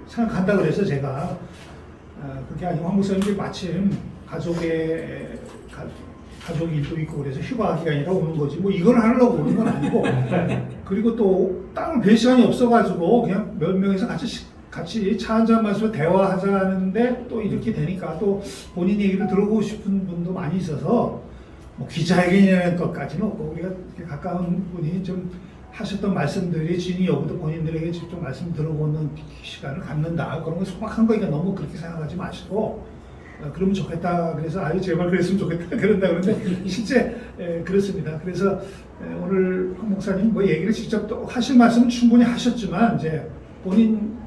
생각한다 그래서 제가 그게 아니고 황 목사님이 마침 가족 일도 있고 그래서 휴가 기간이라 오는 거지 뭐 이걸 하려고 오는 건 아니고 그리고 또 땅을 뵐 시간이 없어가지고 그냥 몇 명이서 같이 차 한잔 마시고 대화하자는데 또 이렇게 되니까 또 본인 얘기를 들어보고 싶은 분도 많이 있어서 뭐 기자회견이라는 것까지는 없고 우리가 이렇게 가까운 분이 좀 하셨던 말씀들이 진위 여부도 본인들에게 직접 말씀 들어보는 시간을 갖는다. 그런 거 소박한 거니까 너무 그렇게 생각하지 마시고 그러면 좋겠다. 그래서 아유 제발 그랬으면 좋겠다. 그런다 그러는데 실제 그렇습니다. 그래서 오늘 황 목사님 뭐 얘기를 직접 또 하실 말씀은 충분히 하셨지만 이제 본인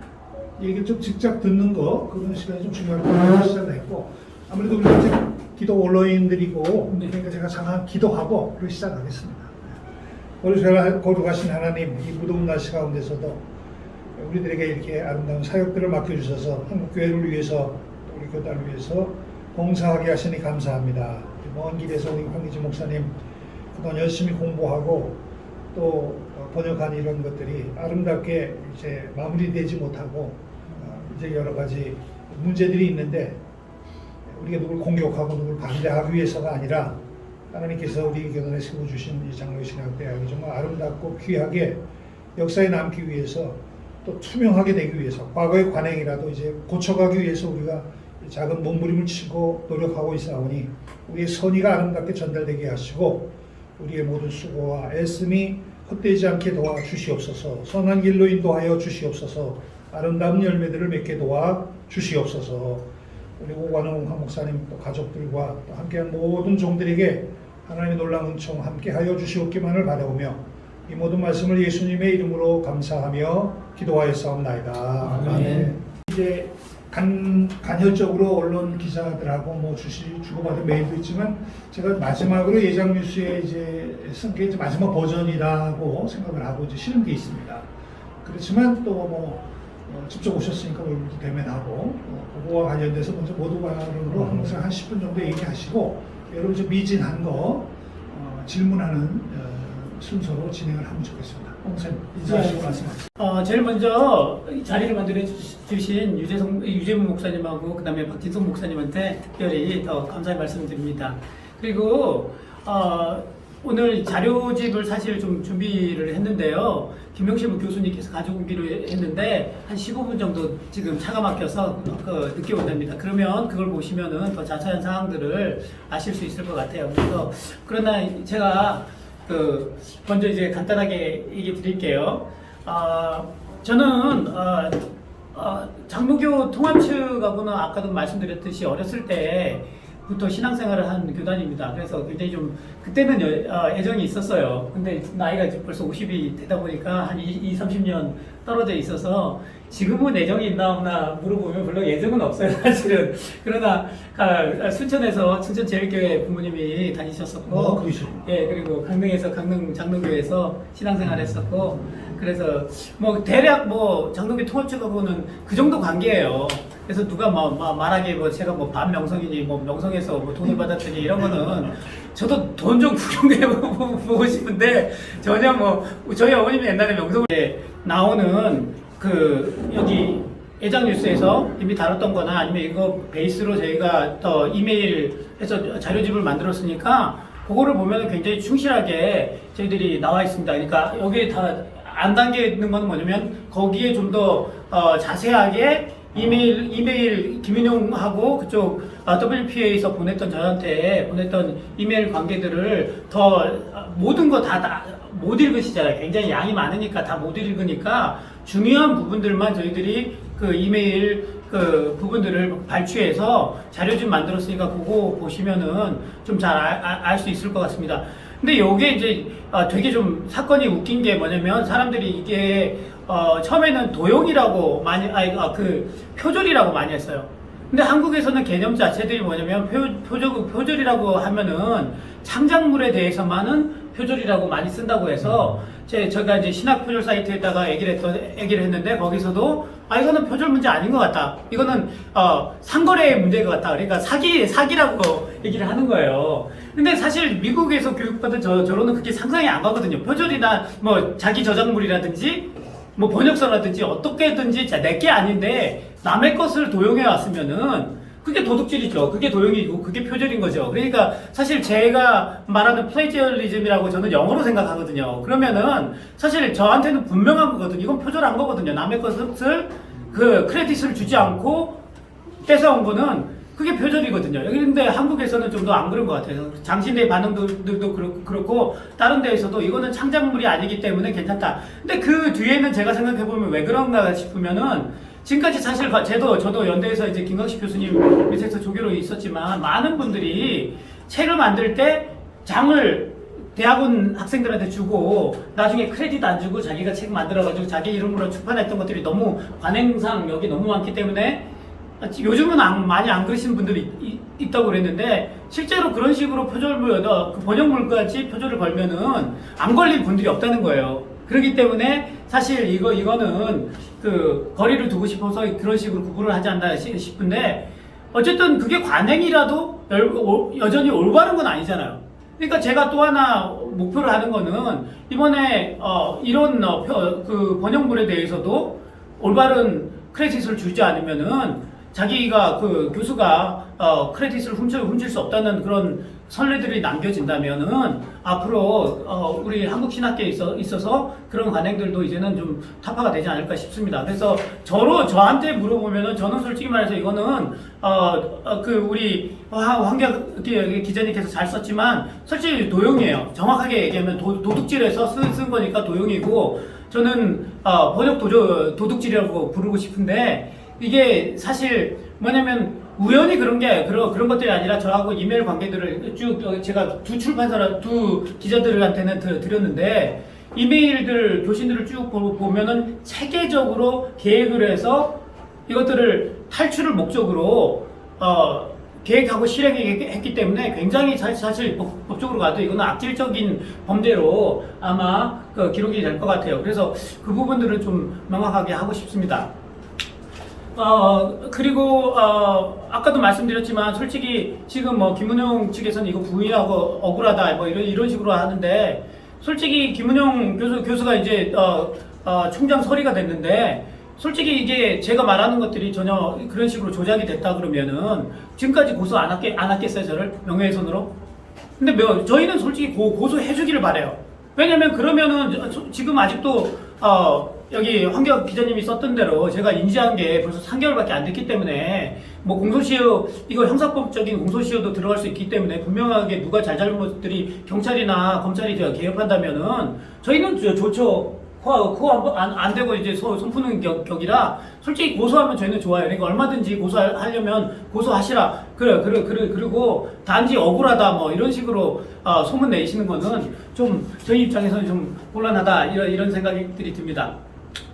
얘기를 좀 직접 듣는 거 그런 시간이 좀 중요할 것 같아서 시작을 했고 아무래도 우리가 이제 기도 언론인들이고 그러니까 제가 잠깐 기도하고 그리고 시작하겠습니다. 거룩하신 하나님, 이 무더운 날씨 가운데서도 우리들에게 이렇게 아름다운 사역들을 맡겨주셔서 한국교회를 위해서 우리 교단을 위해서 봉사하게 하시니 감사합니다. 먼 길에서 우리 황기지 목사님 그동안 열심히 공부하고 또 번역한 이런 것들이 아름답게 이제 마무리되지 못하고 이제 여러 가지 문제들이 있는데 우리가 누굴 공격하고 누굴 반대하기 위해서가 아니라 하나님께서 우리 교단에 세워주신 이 장로신학대학이 정말 아름답고 귀하게 역사에 남기 위해서 또 투명하게 되기 위해서 과거의 관행이라도 이제 고쳐가기 위해서 우리가 작은 몸부림을 치고 노력하고 있사오니 우리의 선의가 아름답게 전달되게 하시고 우리의 모든 수고와 애씀이 헛되지 않게 도와주시옵소서. 선한 길로 인도하여 주시옵소서. 아름다운 열매들을 맺게 도와주시옵소서. 우리 오관웅 황 목사님 또 가족들과 또 함께한 모든 종들에게 하나님의 놀라운 은총 함께하여 주시옵기만을 바라오며 이 모든 말씀을 예수님의 이름으로 감사하며 기도하였사옵나이다. 아멘. 이제 간헐적으로 언론 기자들하고 뭐 주고받은 메일도 있지만 제가 마지막으로 예장 뉴스에 이제 쓴 게 이제 마지막 버전이라고 생각을 하고 이제 실은 게 있습니다. 그렇지만 또 뭐 직접 오셨으니까 얼굴도 대면하고 그거와 관련돼서 먼저 모두 발언으로 항상 한 10분 정도 얘기하시고 여러분 좀 미진한 거 질문하는 순서로 진행을 하면 좋겠습니다. 홍선 인사하시고 말씀하세요. 제일 먼저 자리를 만들어 주신 유재문 목사님하고 그다음에 박진성 목사님한테 특별히 더 감사의 말씀드립니다. 그리고 오늘 자료집을 사실 좀 준비를 했는데요. 김명실 교수님께서 가져오기로 했는데 한 15분 정도 지금 차가 막혀서 늦게 온답니다. 그러면 그걸 보시면은 더 자세한 사항들을 아실 수 있을 것 같아요. 그러나 제가 먼저 이제 간단하게 얘기 드릴게요. 저는 장로교 통합측하고는 아까도 말씀드렸듯이 어렸을 때부터 신앙생활을 한 교단입니다. 그래서 굉장히 좀 그때는 애정이 있었어요. 근데 나이가 벌써 50이 되다 보니까 한 30년 떨어져 있어서 지금은 애정이 있나 없나 물어보면 별로 애정은 없어요, 사실은. 그러나 순천에서 춘천제일교회 부모님이 다니셨었고, 예, 그리고 강릉에서 강릉 장로교회에서 신앙생활했었고, 그래서 뭐 대략 뭐 장로교 통합측하고는 그 정도 관계예요. 그래서 누가 말하기에 제가 반명성이니 명성에서 돈을 받았더니 이런 거는 저도 돈 좀 구경해보고 싶은데 전혀 저희 어머님이 옛날에 명성을 나오는 여기 예장 뉴스에서 이미 다뤘던 거나 아니면 이거 베이스로 저희가 더 이메일해서 자료집을 만들었으니까 그거를 보면 굉장히 충실하게 저희들이 나와 있습니다. 그러니까 여기에 다 안 담겨 있는 건 뭐냐면 거기에 좀 더 자세하게 이메일 김윤용하고 그쪽 WPA에서 보냈던 저한테 보냈던 이메일 관계들을 더 모든 거 다 못 읽으시잖아요. 굉장히 양이 많으니까 다 못 읽으니까 중요한 부분들만 저희들이 이메일 부분들을 발췌해서 자료집 만들었으니까 그거 보시면은 좀 잘 알 수 있을 것 같습니다. 근데 요게 이제 되게 좀 사건이 웃긴 게 뭐냐면 사람들이 이게 처음에는 도용이라고 표절이라고 많이 했어요. 근데 한국에서는 개념 자체들이 뭐냐면 표절이라고 하면은 창작물에 대해서만은 표절이라고 많이 쓴다고 해서 제가 이제 신학 표절 사이트에다가 얘기를 했는데 거기서도 이거는 표절 문제 아닌 것 같다. 이거는 상거래의 문제인 것 같다. 그러니까 사기라고 얘기를 하는 거예요. 근데 사실 미국에서 교육받은 저로는 그게 상상이 안 가거든요. 표절이나 자기 저작물이라든지 뭐 번역서라든지 어떻게든지 내게 아닌데 남의 것을 도용해 왔으면은 그게 도둑질이죠. 그게 도용이고 그게 표절인 거죠. 그러니까 사실 제가 말하는 플레이저리즘이라고 저는 영어로 생각하거든요. 그러면은 사실 저한테는 분명한 거거든요. 이건 표절한 거거든요. 남의 것을 그 크레딧을 주지 않고 뺏어온 거는 그게 표절이거든요. 그런데 한국에서는 좀 더 안 그런 것 같아요. 장신대 반응들도 그렇고 다른 데에서도 이거는 창작물이 아니기 때문에 괜찮다. 근데 그 뒤에는 제가 생각해보면 왜 그런가 싶으면은 지금까지 사실 저도 연대에서 이제 김광식 교수님 밑에서 조교로 있었지만 많은 분들이 책을 만들 때 장을 대학원 학생들한테 주고 나중에 크레딧 안 주고 자기가 책 만들어가지고 자기 이름으로 출판했던 것들이 너무 관행상 여기 너무 많기 때문에 요즘은 많이 안 그러시는 분들이 있다고 그랬는데 실제로 그런 식으로 그 번역물까지 표절을 걸면은 안 걸릴 분들이 없다는 거예요. 그렇기 때문에 사실 이거는 그 거리를 두고 싶어서 그런 식으로 구분을 하지 않나 싶은데 어쨌든 그게 관행이라도 여전히 올바른 건 아니잖아요. 그러니까 제가 또 하나 목표를 하는 거는 이번에 이런 그 번역물에 대해서도 올바른 크레딧을 주지 않으면은 자기가 그 교수가 크레딧을 훔칠 수 없다는 그런 선례들이 남겨진다면은 앞으로 우리 한국 신학계에 있어서 그런 관행들도 이제는 좀 타파가 되지 않을까 싶습니다. 그래서 저한테 물어보면은 저는 솔직히 말해서 이거는 그 우리 황교 기자님께서 잘 썼지만 솔직히 도용이에요. 정확하게 얘기하면 도둑질해서 쓴 거니까 도용이고 저는 번역 도둑질이라고 부르고 싶은데 이게 사실 뭐냐면 우연히 그런 것들이 아니라 저하고 이메일 관계들을 쭉 제가 두 기자들한테는 드렸는데 이메일들 교신들을 쭉 보면은 체계적으로 계획을 해서 이것들을 탈출을 목적으로 계획하고 실행했기 때문에 굉장히 사실 법적으로 가도 이거는 악질적인 범죄로 아마 기록이 될 것 같아요. 그래서 그 부분들을 좀 명확하게 하고 싶습니다. 그리고, 아까도 말씀드렸지만, 솔직히, 지금 김은용 측에서는 이거 부인하고 억울하다, 이런 식으로 하는데, 솔직히, 김은용 교수가 이제, 총장 서리가 됐는데, 솔직히 이게 제가 말하는 것들이 전혀 그런 식으로 조작이 됐다 그러면은, 지금까지 고소 안 했겠어요, 저를? 명예훼손으로? 근데 저희는 솔직히 고소해주기를 바래요. 왜냐면 그러면은, 지금 아직도, 여기 황교 기자님이 썼던 대로 제가 인지한 게 벌써 3개월밖에 안 됐기 때문에 뭐 공소시효 이거 형사법적인 공소시효도 들어갈 수 있기 때문에 분명하게 누가 잘못들이 경찰이나 검찰이 개입한다면은 저희는 좋죠. 코 안 대고 이제 손 푸는 격이라 솔직히 고소하면 저희는 좋아요. 그러니까 얼마든지 고소하려면 고소하시라. 그리고 단지 억울하다 뭐 이런 식으로 소문 내시는 거는 좀 저희 입장에서는 좀 곤란하다 이런 생각들이 듭니다.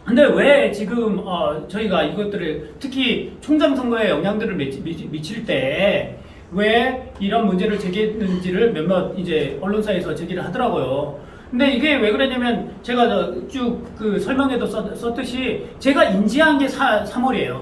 근데 왜 지금 저희가 이것들을 특히 총장 선거에 영향들을 미칠 때 왜 이런 문제를 제기했는지를 몇몇 이제 언론사에서 제기를 하더라고요. 근데 이게 왜 그러냐면 제가 쭉 그 설명에도 썼듯이 제가 인지한 게 3월이에요.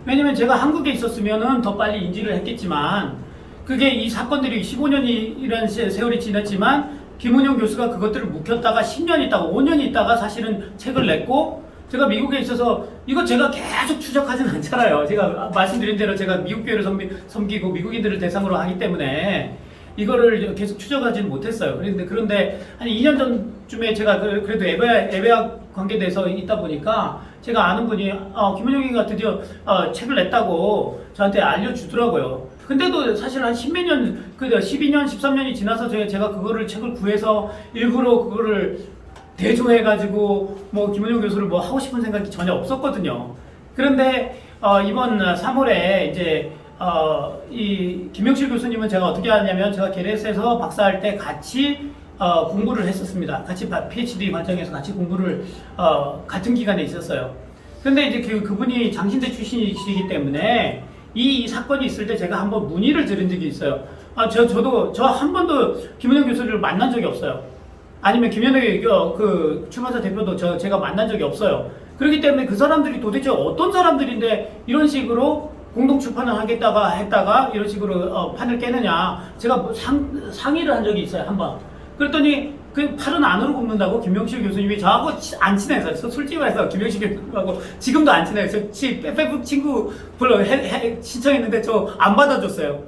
왜냐면 제가 한국에 있었으면은 더 빨리 인지를 했겠지만 그게 이 사건들이 15년이라는 세월이 지났지만 김은용 교수가 그것들을 묵혔다가 10년 있다가 5년 있다가 사실은 책을 냈고 제가 미국에 있어서 이거 제가 계속 추적하진 않잖아요. 제가 말씀드린 대로 제가 미국 교회를 섬기고 미국인들을 대상으로 하기 때문에 이거를 계속 추적하지는 못했어요. 그런데 한 2년 전쯤에 제가 그래도 에베학 관계돼서 있다 보니까 제가 아는 분이 김은용이가 드디어 책을 냈다고 저한테 알려주더라고요. 근데도 사실 한 10몇 년, 12년, 13년이 지나서 제가 책을 구해서 일부러 그거를 대조해가지고 뭐 김은용 교수를 뭐 하고 싶은 생각이 전혀 없었거든요. 그런데 이번 3월에 이제 이 김영실 교수님은 제가 어떻게 하냐면 제가 게레스에서 박사할 때 같이 공부를 했었습니다. 같이 PhD 과정에서 같이 공부를 같은 기간에 있었어요. 근데 이제 그분이 장신대 출신이시기 때문에 이 사건이 있을 때 제가 한번 문의를 드린 적이 있어요. 저 한 번도 김은영 교수를 만난 적이 없어요. 아니면 김현혁 그 출판사 대표도 제가 만난 적이 없어요. 그렇기 때문에 그 사람들이 도대체 어떤 사람들인데 이런 식으로 공동 출판을 하겠다가 했다가 이런 식으로 판을 깨느냐 제가 상의를 한 적이 있어요. 한 번. 그랬더니 그 팔은 안으로 굽는다고 김명실 교수님이 저하고 안 친해서 솔직히 말해서 김명실 교수님하고 지금도 안 친해요. 저 페이북 친구 별로 신청했는데 저 안 받아줬어요.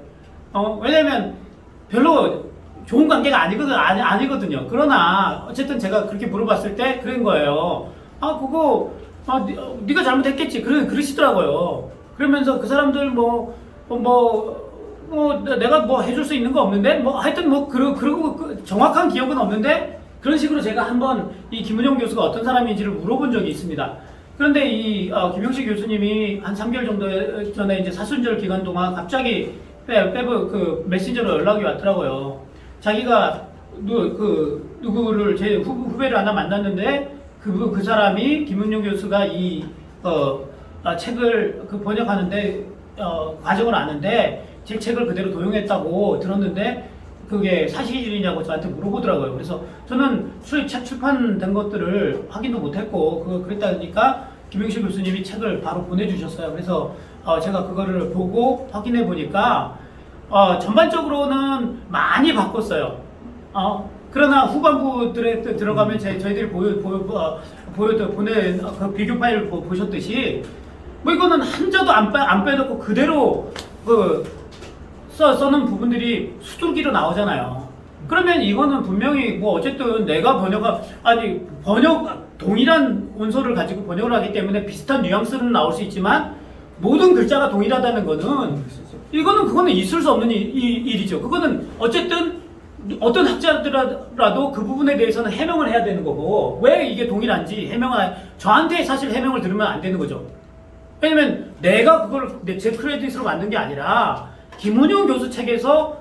왜냐면 별로 좋은 관계가 아니거든요. 그러나 어쨌든 제가 그렇게 물어봤을 때 그런 거예요. 네가 잘못했겠지. 그러시더라고요. 그러면서 그 사람들 내가 뭐 해줄 수 있는 거 없는데 하여튼 그러고 정확한 기억은 없는데 그런 식으로 제가 한번 이 김은영 교수가 어떤 사람인지를 물어본 적이 있습니다. 그런데 이 김영식 교수님이 한 3개월 정도 전에 이제 사순절 기간 동안 갑자기 그 메신저로 연락이 왔더라고요. 자기가 누구를 제 후배를 하나 만났는데 그 사람이 김은영 교수가 이 책을 번역하는데 과정을 아는데 제 책을 그대로 도용했다고 들었는데 그게 사실이냐고 저한테 물어보더라고요. 그래서 저는 책 출판된 것들을 확인도 못했고 그랬다니까 김영실 교수님이 책을 바로 보내주셨어요. 그래서 제가 그거를 보고 확인해 보니까 전반적으로는 많이 바꿨어요. 그러나 후반부들에 들어가면 저희들이 보낸 그 비교 파일을 보셨듯이 이거는 한자도 안 빼놓고 그대로 써놓은 부분들이 수두룩이로 나오잖아요. 그러면 이거는 분명히 어쨌든 내가 동일한 원소를 가지고 번역을 하기 때문에 비슷한 뉘앙스는 나올 수 있지만 모든 글자가 동일하다는 거는 그거는 있을 수 없는 일이죠. 그거는 어쨌든 어떤 학자들라도 그 부분에 대해서는 해명을 해야 되는 거고 왜 이게 동일한지 저한테 사실 해명을 들으면 안 되는 거죠. 왜냐면 내가 그걸 제 크레딧으로 만든 게 아니라 김은영 교수 책에서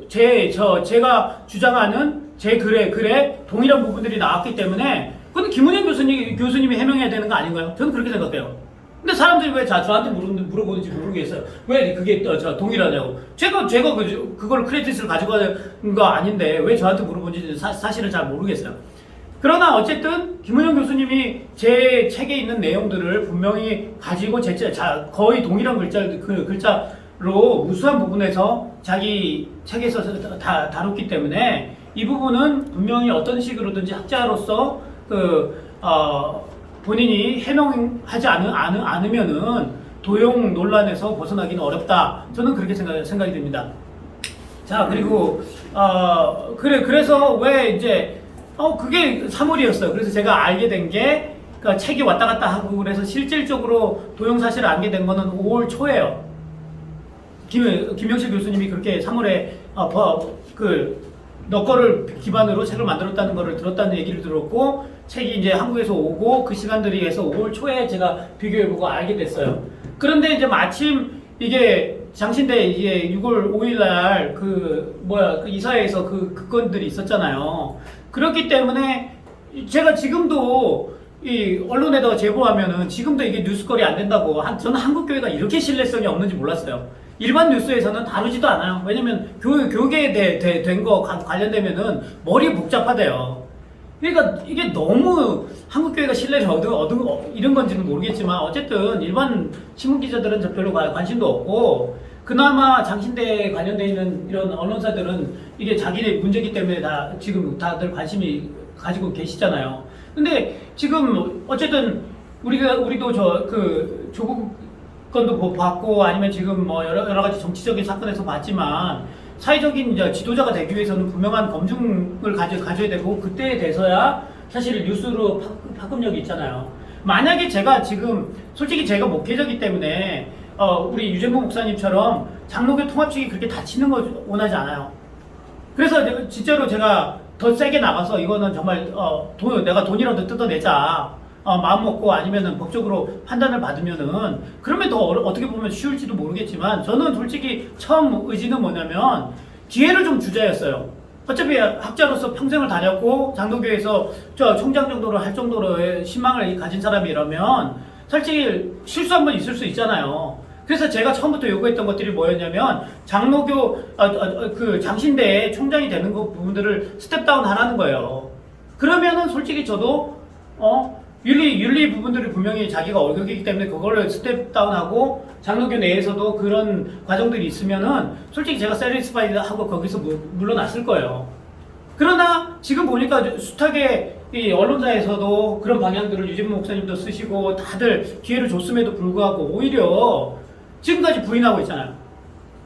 제가 주장하는 제 글에 동일한 부분들이 나왔기 때문에 그건 김은영 교수님이 해명해야 되는 거 아닌가요? 저는 그렇게 생각해요. 근데 사람들이 왜 저한테 물어보는지 모르겠어요. 왜 그게 동일하냐고. 제가 그걸 크레딧을 가지고 가는 거 아닌데 왜 저한테 물어보는지 사실은 잘 모르겠어요. 그러나 어쨌든 김은영 교수님이 제 책에 있는 내용들을 분명히 가지고 거의 동일한 글자로 무수한 부분에서 자기 책에서 다뤘기 때문에 이 부분은 분명히 어떤 식으로든지 학자로서 본인이 해명하지 않으면은 도용 논란에서 벗어나기는 어렵다. 저는 그렇게 생각이 듭니다. 자, 그리고 그래서 왜 이제 그게 3월이었어요. 그래서 제가 알게 된 게 책이 왔다 갔다 하고 그래서 실질적으로 도용 사실을 알게 된 거는 5월 초예요. 김영실 교수님이 그렇게 3월에 너 거를 기반으로 책을 만들었다는 거를 들었다는 얘기를 들었고 책이 이제 한국에서 오고 그 시간들이 해서 5월 초에 제가 비교해보고 알게 됐어요. 그런데 이제 마침 이게 장신대 이게 6월 5일날 그 이사회에서 그 건들이 있었잖아요. 그렇기 때문에 제가 지금도 이 언론에다가 제보하면은 지금도 이게 뉴스거리 안 된다고 저는 한국교회가 이렇게 신뢰성이 없는지 몰랐어요. 일반 뉴스에서는 다루지도 않아요. 왜냐면 교계에 된 거 관련되면은 머리 복잡하대요. 그러니까 이게 너무 한국교회가 신뢰를 잃은 건지는 모르겠지만 어쨌든 일반 신문기자들은 별로 관심도 없고 그나마 장신대에 관련되어 있는 이런 언론사들은 이게 자기네 문제이기 때문에 지금 다들 관심이 가지고 계시잖아요. 근데 지금 어쨌든 우리도 조국 건도 봤고 아니면 지금 여러 가지 정치적인 사건에서 봤지만 사회적인 이제 지도자가 되기 위해서는 분명한 검증을 가져야 되고 그때에 돼서야 사실 뉴스로 파급력이 있잖아요. 만약에 제가 지금 솔직히 제가 목회자이기 때문에 우리 유재모 목사님처럼 장로교 통합 측이 그렇게 다치는 거 원하지 않아요. 그래서 진짜로 제가 더 세게 나가서 이거는 정말 내가 돈이라도 뜯어내자 마음 먹고 아니면은 법적으로 판단을 받으면은 그러면 더 어떻게 보면 쉬울지도 모르겠지만 저는 솔직히 처음 의지는 뭐냐면 기회를 좀 주자였어요. 어차피 학자로서 평생을 다녔고 장로교에서 총장 정도로 할 정도로의 신망을 가진 사람이라면 솔직히 실수 한 번 있을 수 있잖아요. 그래서 제가 처음부터 요구했던 것들이 뭐였냐면 장로교 장신대의 총장이 되는 부분들을 스텝다운 하라는 거예요. 그러면은 솔직히 저도 윤리 부분들이 분명히 자기가 어겼기 때문에 그거를 스텝다운하고 장로교 내에서도 그런 과정들이 있으면은 솔직히 제가 세리스파이드 하고 거기서 물러났을 거예요. 그러나 지금 보니까 숱하게 이 언론사에서도 그런 방향들을 유진모 목사님도 쓰시고 다들 기회를 줬음에도 불구하고 오히려 지금까지 부인하고 있잖아요.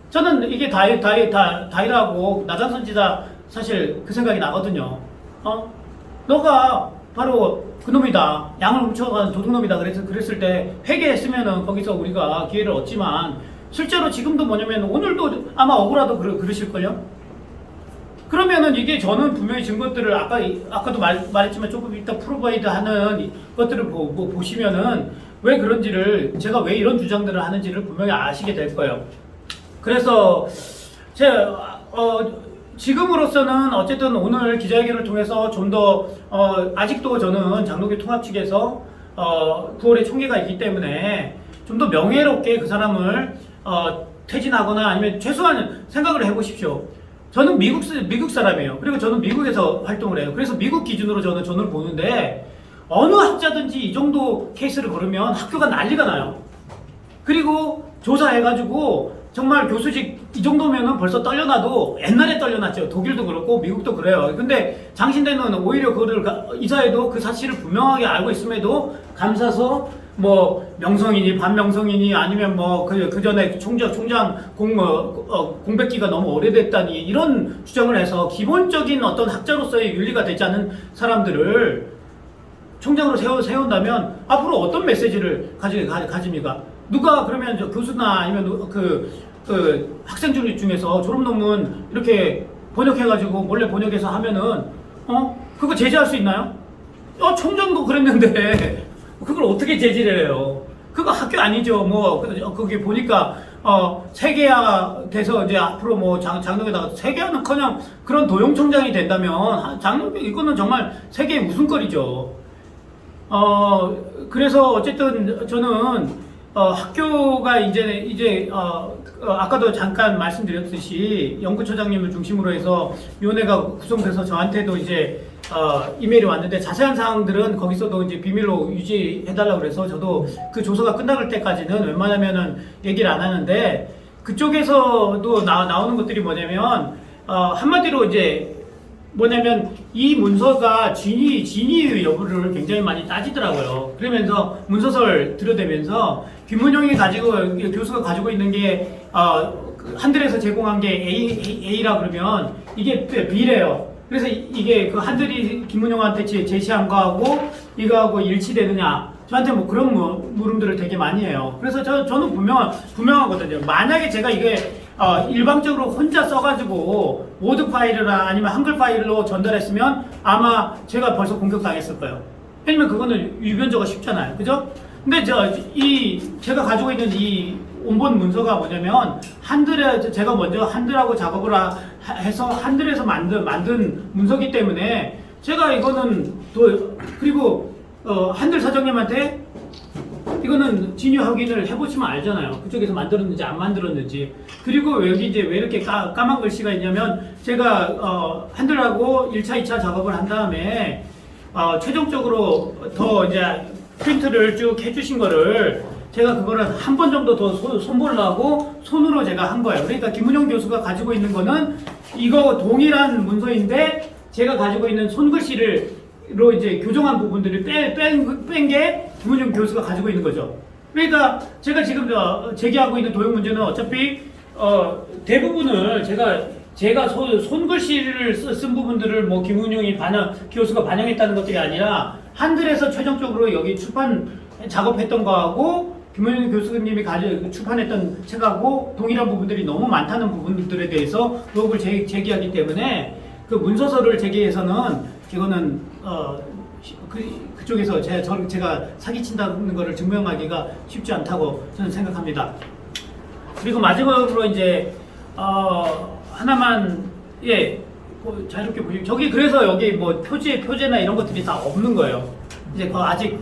저는 이게 다이라고 나장 선지자 사실 그 생각이 나거든요. 너가 바로 그놈이다. 양을 훔쳐간 도둑놈이다. 그랬을 때 회개했으면은 거기서 우리가 기회를 얻지만 실제로 지금도 뭐냐면 오늘도 아마 억울하도 그러실걸요? 그러면은 이게 저는 분명히 증거들을 아까도 말했지만 조금 이따 프로바이드 하는 것들을 보시면은 왜 그런지를 제가 왜 이런 주장들을 하는지를 분명히 아시게 될 거예요. 그래서 지금으로서는 어쨌든 오늘 기자회견을 통해서 좀 더 아직도 저는 장로교 통합 측에서 9월에 총회가 있기 때문에 좀 더 명예롭게 그 사람을 퇴진하거나 아니면 최소한 생각을 해보십시오. 저는 미국 사람이에요. 그리고 저는 미국에서 활동을 해요. 그래서 미국 기준으로 저는 보는데 어느 학자든지 이 정도 케이스를 걸으면 학교가 난리가 나요. 그리고 조사해가지고 정말 교수직 이 정도면은 벌써 떨려놔도 옛날에 떨려놨죠. 독일도 그렇고 미국도 그래요. 근데 장신대는 오히려 그거를 이사회도 그 사실을 분명하게 알고 있음에도 감사서 뭐 명성이니 반명성이니 아니면 뭐 그 전에 총장 공백기가 너무 오래됐다니 이런 주장을 해서 기본적인 어떤 학자로서의 윤리가 되지 않은 사람들을 총장으로 세운다면 앞으로 어떤 메시지를 가집니까? 누가 그러면 저 교수나 아니면 그 학생들 중에서 졸업 논문 이렇게 번역해가지고 몰래 번역해서 하면은 그거 제재할 수 있나요? 총장도 그랬는데 그걸 어떻게 제지를 해요? 그거 학교 아니죠. 뭐 거기 보니까 세계화 돼서 이제 앞으로 뭐 장로교다가 세계화는커녕 그런 도용 총장이 된다면 장로교 이거는 정말 세계의 웃음거리죠. 그래서 어쨌든 저는 학교가 이제 아까도 잠깐 말씀드렸듯이 연구처장님을 중심으로 해서 위원회가 구성돼서 저한테도 이제 이메일이 왔는데 자세한 사항들은 거기서도 이제 비밀로 유지해달라고 그래서 저도 그 조사가 끝날 때까지는 웬만하면은 얘기를 안 하는데 그쪽에서도 나오는 것들이 뭐냐면 한마디로 이제 뭐냐면 이 문서가 진위 여부를 굉장히 많이 따지더라고요. 그러면서 문서설 들여대면서 김문용이 교수가 가지고 있는 게 한들에서 제공한 게 A라 그러면 이게 B래요. 그래서 이게 그 한들이 김문용한테 제시한 거하고 이거하고 일치되느냐? 저한테 뭐 그런 물음들을 되게 많이 해요. 그래서 저는 분명하거든요. 만약에 제가 이게 일방적으로 혼자 써가지고 워드 파일이나 아니면 한글 파일로 전달했으면 아마 제가 벌써 공격당했을 거예요. 왜냐면 그거는 유변조가 쉽잖아요. 그죠? 근데 제가 가지고 있는 이 원본 문서가 뭐냐면 제가 먼저 한들하고 작업을 해서 한들에서 만든 문서기 때문에 제가 이거는 그리고 한들 사장님한테 이거는 진위 확인을 해보시면 알잖아요. 그쪽에서 만들었는지 안 만들었는지. 그리고 여기 이제 왜 이렇게 까만 글씨가 있냐면 제가 한들하고 1차, 2차 작업을 한 다음에 최종적으로 더 이제 프린트를 쭉 해주신 거를 제가 그거를 한 번 정도 더 손보려고 손으로 제가 한 거예요. 그러니까 김문용 교수가 가지고 있는 거는 이거 동일한 문서인데 제가 가지고 있는 손글씨로 이제 교정한 부분들을 뺀 게 김문용 교수가 가지고 있는 거죠. 그러니까 제가 지금 제기하고 있는 도형 문제는 어차피 대부분을 제가 손글씨를 쓴 부분들을 뭐 김문용이 교수가 반영했다는 것들이 아니라 한글에서 최종적으로 여기 출판 작업했던 거하고 김문용 교수님이 출판했던 책하고 동일한 부분들이 너무 많다는 부분들에 대해서 의혹을 제기하기 때문에 그 문서서를 제기해서는 이거는 그쪽에서 제가 사기친다는 것을 증명하기가 쉽지 않다고 저는 생각합니다. 그리고 마지막으로 이제 하나만 자유롭게 보시면 저기 그래서 여기 뭐 표제나 이런 것들이 다 없는 거예요. 이제 아직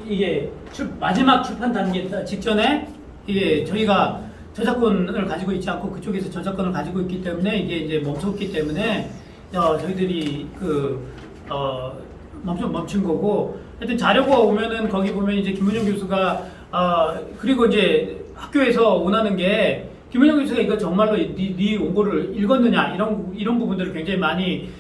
이게 마지막 출판 단계 직전에 이게 저희가 저작권을 가지고 있지 않고 그쪽에서 저작권을 가지고 있기 때문에 이게 이제 멈췄기 때문에 저희들이 멈춘 거고 하여튼 자료가 오면은 거기 보면 이제 김문용 교수가 그리고 이제 학교에서 원하는 게 김문용 교수가 이거 정말로 네 원고를 읽었느냐 이런 부분들을 굉장히 많이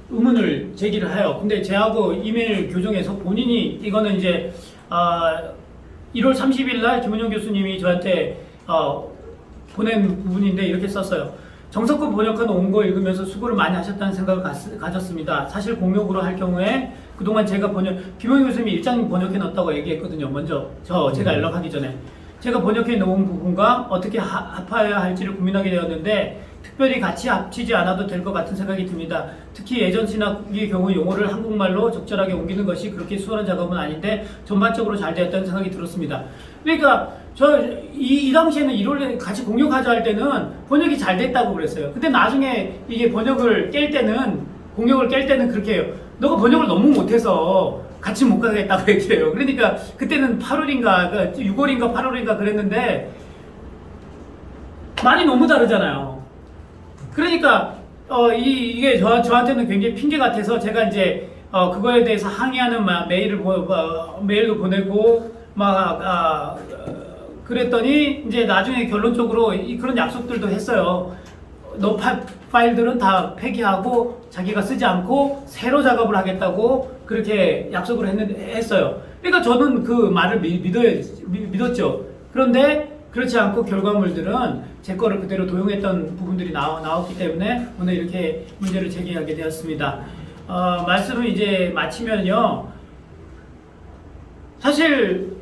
의문을 제기를 해요. 근데 제하고 이메일 교정에서 본인이 이거는 이제 1월 30일 날 김은영 교수님이 저한테 보낸 부분인데 이렇게 썼어요. 정석권 번역한 온 거 읽으면서 수고를 많이 하셨다는 생각을 가졌습니다. 사실 공역으로 할 경우에 그동안 제가 김은영 교수님이 일장 번역해 놓았다고 얘기했거든요. 먼저 제가 연락하기 전에 제가 번역해 놓은 부분과 어떻게 합해야 할지를 고민하게 되었는데 특별히 같이 합치지 않아도 될 것 같은 생각이 듭니다. 특히 예전 신학의 경우 용어를 한국말로 적절하게 옮기는 것이 그렇게 수월한 작업은 아닌데 전반적으로 잘 되었다는 생각이 들었습니다. 그러니까 이 당시에는 1월에 같이 공역하자 할 때는 번역이 잘 됐다고 그랬어요. 근데 나중에 이게 공역을 깰 때는 그렇게 해요. 너가 번역을 너무 못해서 같이 못 가겠다고 얘기해요. 그러니까 그때는 8월인가 6월인가 8월인가 그랬는데 말이 너무 다르잖아요. 그러니까 이게 저한테는 굉장히 핑계 같아서 제가 이제 그거에 대해서 항의하는 메일도 보내고 그랬더니 이제 나중에 결론적으로 그런 약속들도 했어요. 너 파일들은 다 폐기하고 자기가 쓰지 않고 새로 작업을 하겠다고 그렇게 약속을 했어요. 그러니까 저는 그 말을 믿었죠. 그런데 그렇지 않고 결과물들은 제 거를 그대로 도용했던 부분들이 나왔기 때문에 오늘 이렇게 문제를 제기하게 되었습니다. 말씀을 이제 마치면요. 사실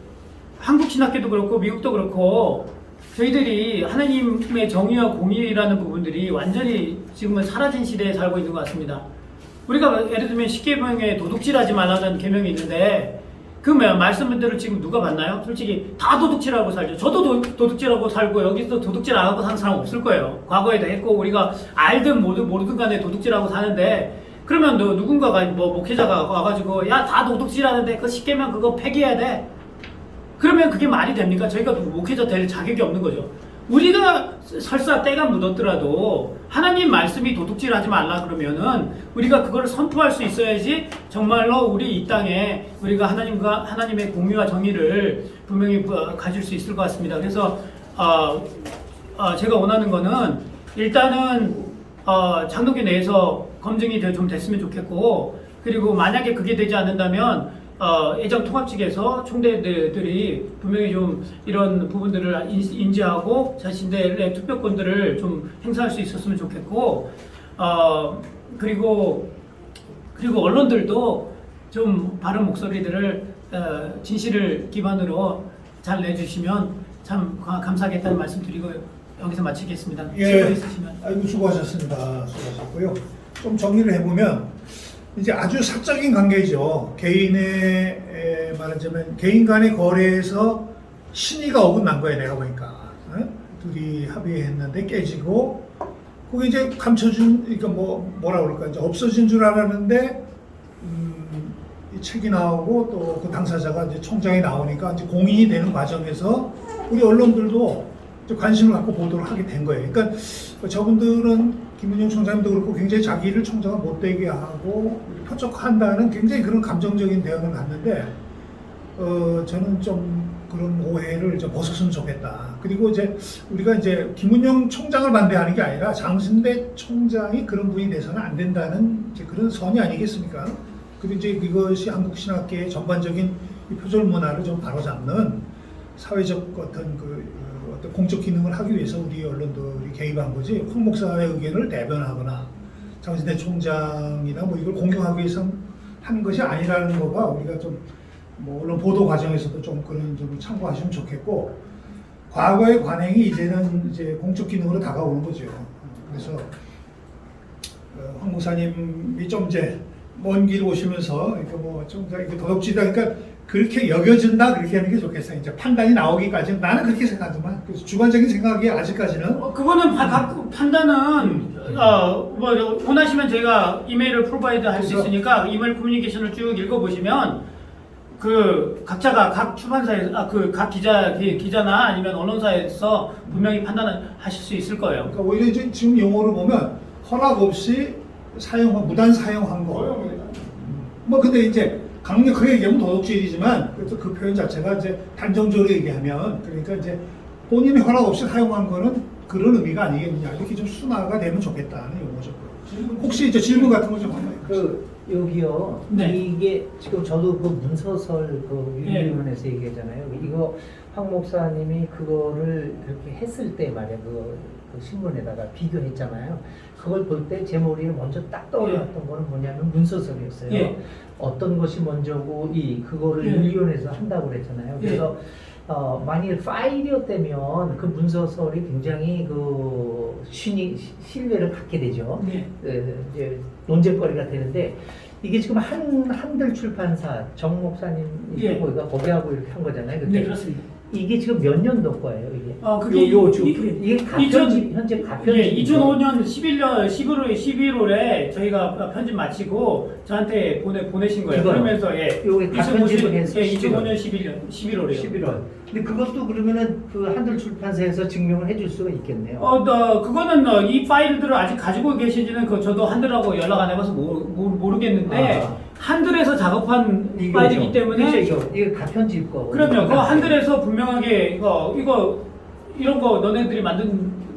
한국 신학계도 그렇고 미국도 그렇고 저희들이 하나님의 정의와 공의라는 부분들이 완전히 지금은 사라진 시대에 살고 있는 것 같습니다. 우리가 예를 들면 십계명에 도둑질하지 말라는 계명이 있는데 그 말씀들을 지금 누가 봤나요? 솔직히 다 도둑질하고 살죠. 저도 도둑질하고 살고 여기서 도둑질 안 하고 사는 사람 없을 거예요. 과거에도 했고 우리가 알든 모르든 간에 도둑질하고 사는데 그러면 누군가가 목회자가 와가지고 야 다 도둑질하는데 그 십계명 그거 폐기해야 돼. 그러면 그게 말이 됩니까? 저희가 목회자 될 자격이 없는 거죠. 우리가 설사 때가 묻었더라도 하나님 말씀이 도둑질하지 말라 그러면은 우리가 그걸 선포할 수 있어야지 정말로 우리 이 땅에 우리가 하나님의 공의와 정의를 분명히 가질 수 있을 것 같습니다. 그래서 제가 원하는 거는 일단은 장로교 내에서 검증이 좀 됐으면 좋겠고 그리고 만약에 그게 되지 않는다면 예정 통합 측에서 총대들이 분명히 좀 이런 부분들을 인지하고 자신들의 투표권들을 좀 행사할 수 있었으면 좋겠고 그리고 언론들도 좀 바른 목소리들을 진실을 기반으로 잘 내주시면 참 감사하겠다는 말씀 드리고 여기서 마치겠습니다. 예, 있으시면. 아이고 수고하셨습니다. 수고하셨고요. 좀 정리를 해보면 이제 아주 사적인 관계죠. 개인의 말하자면 개인 간의 거래에서 신의가 어긋난 거예요. 내가 보니까 둘이 합의했는데 깨지고 그게 이제 감춰준 그러니까 뭐라 그럴까 이제 없어진 줄 알았는데 이 책이 나오고 또 그 당사자가 이제 총장이 나오니까 이제 공인이 되는 과정에서 우리 언론들도 관심을 갖고 보도를 하게 된 거예요. 그러니까 저분들은 김은영 총장님도 그렇고 굉장히 자기를 총장을 못되게 하고 표적한다는 굉장히 그런 감정적인 대응을 갖는데 저는 좀 그런 오해를 좀 벗었으면 좋겠다. 그리고 이제 우리가 이제 김은영 총장을 반대하는 게 아니라 장신대 총장이 그런 분이 돼서는 안 된다는 이제 그런 선이 아니겠습니까? 그리고 이제 이것이 한국 신학계의 전반적인 이 표절 문화를 좀 바로잡는 사회적 어떤 어떤 공적 기능을 하기 위해서 우리 언론들이 개입한 거지 황 목사의 의견을 대변하거나 장신대 총장이나 이걸 공격하기 위해서 하는 것이 아니라는 거가 우리가 좀 언론 보도 과정에서도 좀 그런 점을 참고하시면 좋겠고 과거의 관행이 이제는 이제 공적 기능으로 다가오는 거죠. 그래서 황 목사님이 좀 이제 먼 길 오시면서 좀 이렇게 도덕질이다 그러니까 그렇게 여겨진다 그렇게 하는 게 좋겠어요. 이제 판단이 나오기까지는 나는 그렇게 생각하지만 그래서 주관적인 생각이 아직까지는 그거는 각 판단은 원하시면 제가 이메일을 프로바이드 할 수 있으니까 이메일 커뮤니케이션을 쭉 읽어보시면 그 각자가 각 출판사에서 각 기자나 아니면 언론사에서 분명히 판단을 하실 수 있을 거예요. 그러니까 오히려 이제 지금 용어를 보면 허락 없이 무단 사용한 거. 근데 이제 강력하게 얘기하면 도덕질이지만 그래서 그 표현 자체가 이제 단정적으로 얘기하면 그러니까 이제 본인이 허락 없이 사용한 거는 그런 의미가 아니겠느냐 이렇게 좀 순화가 되면 좋겠다는 용어죠. 혹시 저 질문 같은 거 좀 한번 그 여기요. 네. 이게 지금 저도 그 문서설 그 네. 유리원에서 얘기하잖아요. 이거 황 목사님이 그거를 그렇게 했을 때 말이야 그 신문에다가 비교했잖아요. 그걸 볼 때 제 머리에 먼저 딱 떠올랐던 거는 뭐냐면 문서설이었어요. 예. 어떤 것이 먼저고 그거를 예. 윤리원에서 한다고 그랬잖아요. 그래서 만일 파일이었다면 그 문서설이 굉장히 그 신뢰를 갖게 되죠. 네. 이제 논쟁거리가 되는데 이게 지금 한들 출판사 정 목사님 예. 거기하고 이렇게 한 거잖아요. 그때 네, 그렇습니다. 이게 지금 몇 년도 거예요, 이게? 그게 이게 가편집 현재 가편집. 예, 2005년 11월에 저희가 편집 마치고 저한테 보내신 거예요. 이거요? 그러면서 요게 가편집을 해서 2005년 11월이요. 11월. 근데 그것도 그러면은 그 한들 출판사에서 증명을 해줄 수가 있겠네요. 그거는 이 파일들을 아직 가지고 계신지는 저도 한들하고 연락 안 해봐서 모르겠는데 한들에서 작업한 파일이기 때문에 그렇죠, 이게 가편집 거. 그럼요. 그 한들에서 분명하게 이거 이런 거 너네들이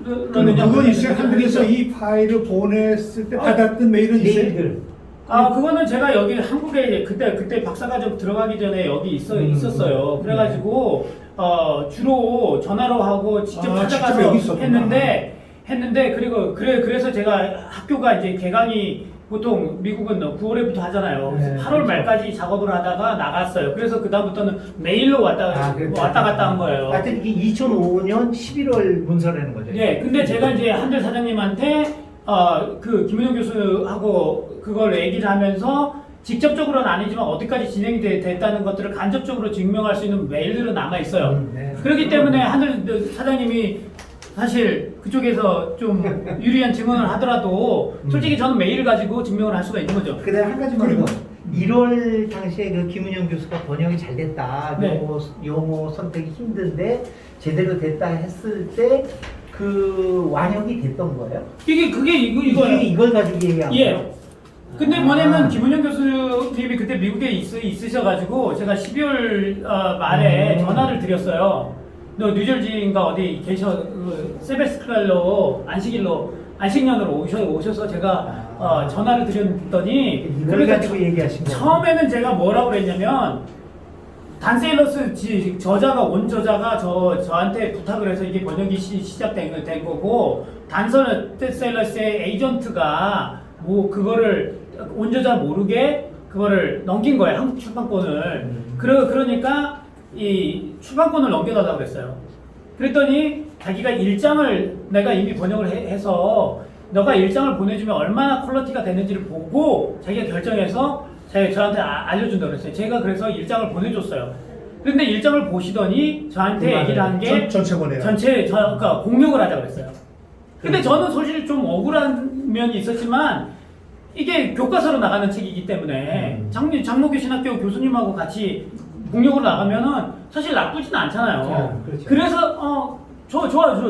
그건 있어요. 한국에서 이 파일을 보냈을 때 받았던 메일은 있어요? 메일들. 그거는 제가 여기 한국에 그때 박사과정 들어가기 전에 여기 있었어요. 그래가지고 주로 전화로 하고 직접 직접 여기 찾아가서 있었구나. 했는데 그래서 제가 학교가 이제 개강이 보통 미국은 9월에부터 하잖아요. 그래서 네, 8월 그렇죠. 말까지 작업을 하다가 나갔어요. 그래서 그 다음부터는 메일로 왔다 갔다 한 거예요. 하여튼 이게 2005년 11월 문서라는 거죠. 네, 근데 제가 이제 한들 사장님한테 그 김은영 교수하고 그걸 얘기를 하면서 직접적으로는 아니지만 어디까지 진행이 됐다는 것들을 간접적으로 증명할 수 있는 메일들은 남아 있어요. 네. 그렇기 때문에 한들 사장님이 사실 그쪽에서 좀 유리한 증언을 하더라도 솔직히 저는 메일을 가지고 증명을 할 수가 있는 거죠. 그다음 한 가지만 더. 1월 당시에 그 김은영 교수가 번역이 잘 됐다. 네. 용어 선택이 힘든데 제대로 됐다 했을 때 그 완역이 됐던 거예요? 그게 이거예요. 이걸 가지고 얘기한 예. 거예요? 근데 뭐냐면 김은영 교수님이 그때 미국에 있으셔가지고 제가 12월 말에 전화를 드렸어요. 너 뉴저지인가 어디 세베스크랄로 안식년으로 오셔서 제가 전화를 드렸더니 이걸 가지고 얘기하신 거예요? 처음에는 제가 뭐라고 그랬냐면 단세일러스 저자가 저한테 부탁을 해서 이게 번역이 시작된 거고 단세일러스의 에이전트가 뭐 그거를 원저자 모르게 그거를 넘긴 거예요. 한국 출판권을. 그러니까 이 출판권을 넘겨달라고 그랬어요. 그랬더니 자기가 일장을 내가 이미 번역을 해서 너가 일장을 보내주면 얼마나 퀄리티가 되는지를 보고 자기가 결정해서 저한테 알려준다고 그랬어요. 제가 그래서 일장을 보내줬어요. 그런데 일장을 보시더니 저한테 얘기를 한 게 전체 보내라. 그러니까 공역을 하자고 그랬어요. 근데 저는 사실 좀 억울한 면이 있었지만 이게 교과서로 나가는 책이기 때문에 장로교 신학교 교수님하고 같이 공역으로 나가면은 사실 나쁘진 않잖아요. 그렇죠. 그래서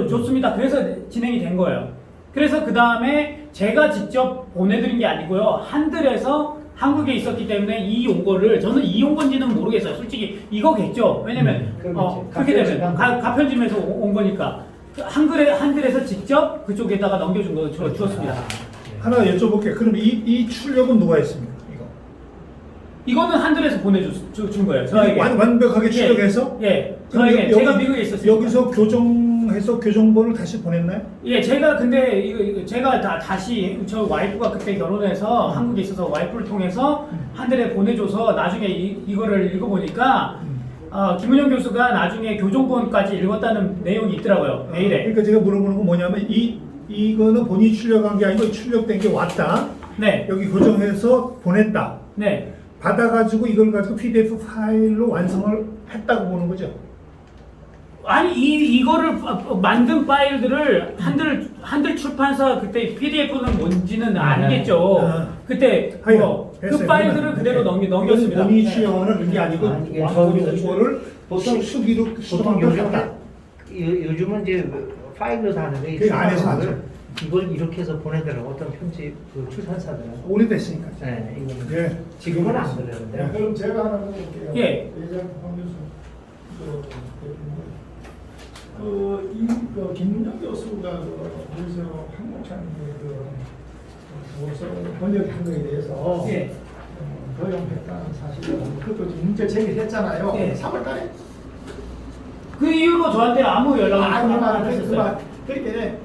좋습니다. 그래서 진행이 된 거예요. 그래서 그 다음에 제가 직접 보내드린 게 아니고요. 한들에서 한국에 있었기 때문에 이 용거를 저는 이 용건지는 모르겠어요. 솔직히 이거겠죠. 왜냐면 그렇게 되면 가편집에서 온 거니까 한글에서 직접 그쪽에다가 넘겨준 거 주었습니다. 하나 여쭤볼게요. 그럼 이 출력은 누가 했습니까? 이거는 한글에서 보내준 거예요. 저에게. 완벽하게 출력해서? 저에게 제가 미국에 있었어요. 여기서 교정해서 교정본을 다시 보냈나요? 예, 제가 근데 이거 제가 다시 저 와이프가 그때 결혼해서 한국에 있어서 와이프를 통해서 한들에 보내줘서 나중에 이거를 읽어보니까 김은영 교수가 나중에 교정본까지 읽었다는 내용이 있더라고요. 메일에. 그러니까 제가 물어보는 건 뭐냐면 이거는 본인이 출력한 게 아니고 출력된 게 왔다. 네. 여기 교정해서 보냈다. 네. 받아가지고 이걸 가지고 PDF 파일로 완성을 했다고 보는 거죠. 아니 이거를 만든 파일들을 한들 출판사 그때 PDF는 뭔지는 아니겠죠. 그때 그 파일들을 그대로 넘겼습니다. 본인이 출력하는 게 아니고 이게 이거를 보통 수기로 보통 요즘은 이제 파일로 다 하는데 그 안에서 하죠. 이걸 이렇게 해서 보내더라고 어떤 편집 그 출판사들은. 오래됐으니까. 네, 이거는 예. 지금은 안 그러는데. 네, 그럼 제가 하나 물어볼게요. 예. 예전 황 교수 김문영 교수가 그래서 한국사님의 번역한 거에 대해서 예. 도용했다는 사실은 그것도 지금 문제 제기를 했잖아요. 예. 3월달에. 그 이후로 저한테 아무 연락을 안 하셨어요. 그렇게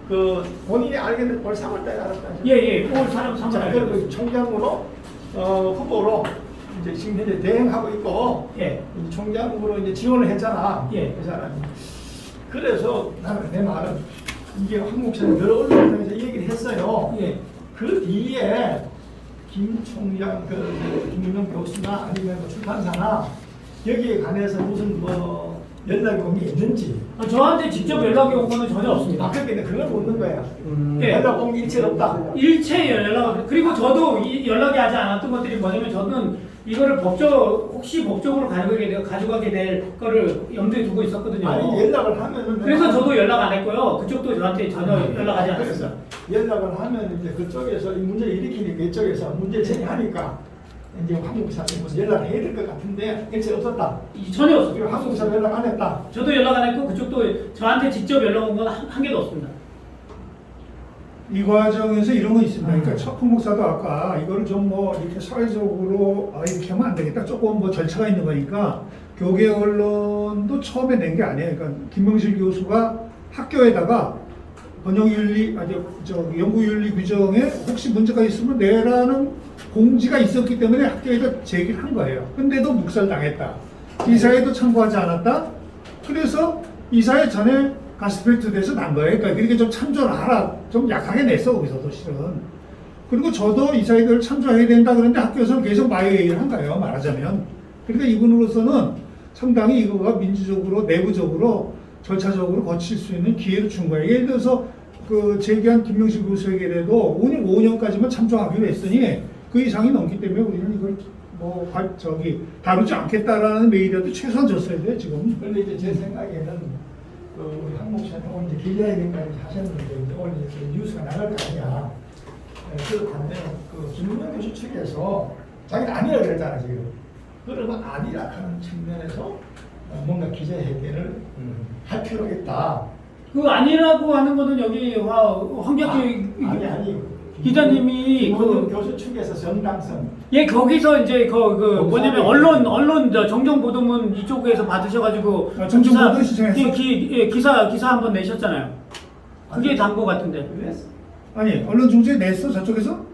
그 본인이 알게 된 올 3월달에 알았다. 예예. 5월 3월 자, 그리고 총장으로 후보로 이제 지금 현재 대행하고 있고 예. 이 총장으로 이제 지원을 했잖아. 예. 그 사람이. 그래서 나는 내 말은 이게 한국사를 여러 언론에서 얘기를 했어요. 예. 그 뒤에 김 총장, 김윤영 교수나 아니면 뭐 출판사나 여기에 관해서 무슨 뭐 연락이 온 게 있는지. 저한테 직접 연락이 온 거는 전혀 없습니다. 그렇게 그걸 묻는 거야. 예. 연락 온 게 일체 없다. 일체 연락 그리고 저도 연락이 하지 않았던 것들이 뭐냐면 저는 이거를 혹시 법적으로 가져가게 될 거를 염두에 두고 있었거든요. 아니 연락을 하면은 그래서 저도 연락 안 했고요. 그쪽도 저한테 전혀 연락하지 않았어요. 연락을 하면 이제 그쪽에서 이 문제를 일으키니까 이쪽에서 문제 제기하니까 이제 한국사에 무슨 연락을 해야 될 것 같은데 일체 없었다. 전혀 그리고 없어요. 한국사 연락 안 했다. 저도 연락 안 했고 그쪽도 저한테 직접 연락 온 건 한 개도 없습니다. 이 과정에서 이런 거 있습니다. 그러니까 첫 목사도 아까 이거를 좀 뭐 이렇게 사회적으로 이렇게 하면 안 되겠다. 조금 뭐 절차가 있는 거니까 교계 언론도 처음에 낸 게 아니에요. 그러니까 김명실 교수가 학교에다가 번역윤리 연구윤리 규정에 혹시 문제가 있으면 내라는 공지가 있었기 때문에 학교에다 제기를 한 거예요. 근데도 묵살당했다. 이사회도 참고하지 않았다. 그래서 이사회 전에 가스펠트 돼서 난 거예요. 그러니까 이렇게 좀 참조를 하라. 좀 약하게 냈어, 거기서도 실은. 그리고 저도 이사회들 참조해야 된다 그러는데 학교에서는 계속 마이웨이를 한 거예요, 말하자면. 그러니까 이분으로서는 상당히 이거가 민주적으로, 내부적으로, 절차적으로 거칠 수 있는 기회를 준 거예요. 예를 들어서 그 제기한 김명실 교수에게라도 5년까지만 참조하기로 했으니 그 이상이 넘기 때문에 우리는 이걸 다루지 않겠다라는 메일이라도 최소한 줬어야 돼요, 지금. 그런데 이제 제 생각에는 우리 한목사님 오늘 이제 기자회견까지 하셨는데 이제 오늘 이제 뉴스가 나갈 거 아니야. 그렇다면 김문영 교수 측에서 자기는 아니라고 그랬잖아 지금. 그러면 아니라 하는 측면에서 뭔가 기자회견을 할 필요가 있다. 그 아니라고 하는 거는 여기 황교안 아니 기자님이 김문영 교수 측에서 정당성. 예, 거기서 이제 뭐냐면 언론 정정보도문 이쪽에서 받으셔가지고 정정보도 신청했어? 기사 한번 내셨잖아요. 그게 단 거 같은데. 아니 언론 중재 냈어 저쪽에서?